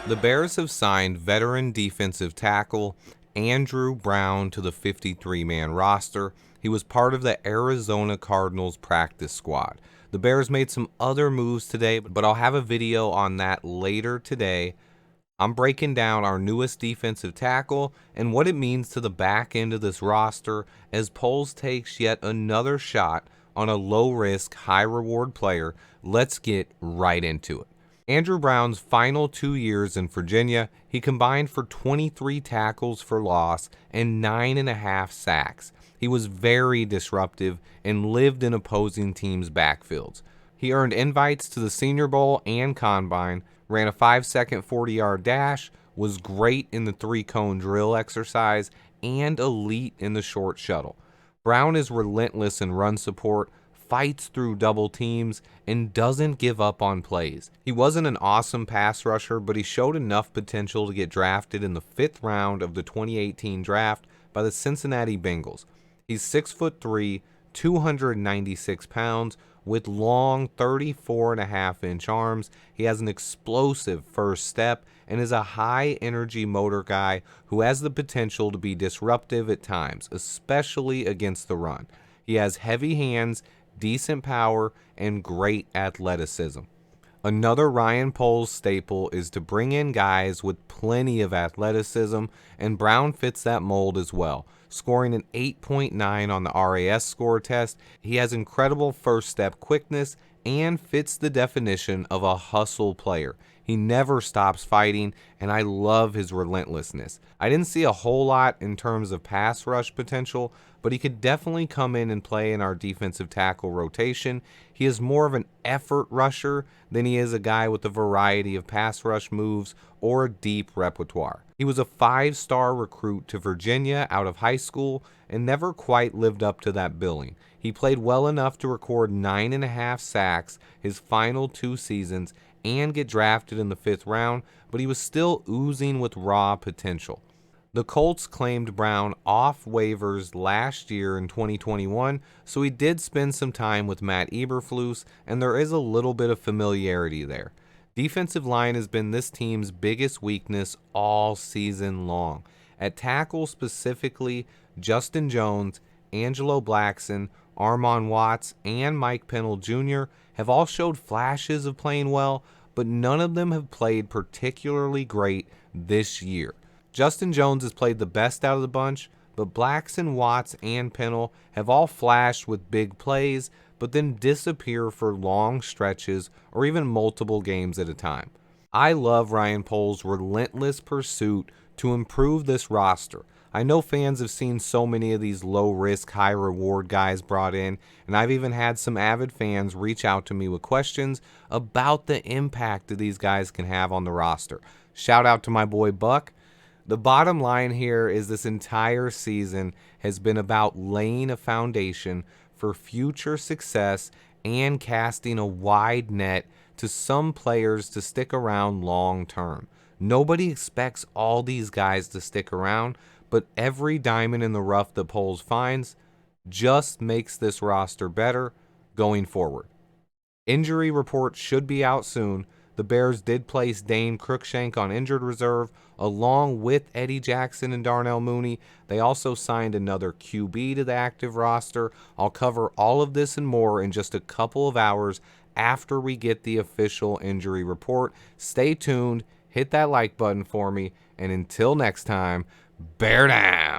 The Bears have signed veteran defensive tackle Andrew Brown to the 53-man roster. He was part of the Arizona Cardinals practice squad. The Bears made some other moves today, but I'll have a video on that later today. I'm breaking down our newest defensive tackle and what it means to the back end of this roster as Poles takes yet another shot on a low-risk, high-reward player. Let's get right into it. Andrew Brown's final 2 years in Virginia, he combined for 23 tackles for loss and 9.5 sacks. He was very disruptive and lived in opposing teams' backfields. He earned invites to the Senior Bowl and Combine, ran a 5-second 40-yard dash, was great in the 3-cone drill exercise, and elite in the short shuttle. Brown is relentless in run support, fights through double teams, and doesn't give up on plays. He wasn't an awesome pass rusher, but he showed enough potential to get drafted in the 5th round of the 2018 draft by the Cincinnati Bengals. He's 6'3", 296 pounds, with long 34.5-inch arms. He has an explosive first step and is a high-energy motor guy who has the potential to be disruptive at times, especially against the run. He has heavy hands, decent power, and great athleticism. Another Ryan Poles staple is to bring in guys with plenty of athleticism, and Brown fits that mold as well. Scoring an 8.9 on the RAS score test, he has incredible first step quickness and fits the definition of a hustle player. He never stops fighting, and I love his relentlessness. I didn't see a whole lot in terms of pass rush potential, but he could definitely come in and play in our defensive tackle rotation. He is more of an effort rusher than he is a guy with a variety of pass rush moves or a deep repertoire. He was a 5-star recruit to Virginia out of high school and never quite lived up to that billing. He played well enough to record 9.5 sacks his final 2 seasons and get drafted in the 5th round, but he was still oozing with raw potential. The Colts claimed Brown off waivers last year in 2021, so he did spend some time with Matt Eberflus, and there is a little bit of familiarity there. Defensive line has been this team's biggest weakness all season long. At tackle specifically, Justin Jones, Angelo Blackson, Armon Watts, and Mike Pennell Jr. have all showed flashes of playing well, but none of them have played particularly great this year. Justin Jones has played the best out of the bunch, but Blackson, Watts, and Pennell have all flashed with big plays, but then disappear for long stretches or even multiple games at a time. I love Ryan Poles' relentless pursuit to improve this roster. I know fans have seen so many of these low-risk, high-reward guys brought in, and I've even had some avid fans reach out to me with questions about the impact that these guys can have on the roster. Shout out to my boy Buck. The bottom line here is this entire season has been about laying a foundation for future success and casting a wide net to some players to stick around long term. Nobody expects all these guys to stick around, but every diamond in the rough that Poles finds just makes this roster better going forward. Injury report should be out soon. The Bears did place Dane Cruikshank on injured reserve, along with Eddie Jackson and Darnell Mooney. They also signed another QB to the active roster. I'll cover all of this and more in just a couple of hours after we get the official injury report. Stay tuned, hit that like button for me, and until next time, bear down.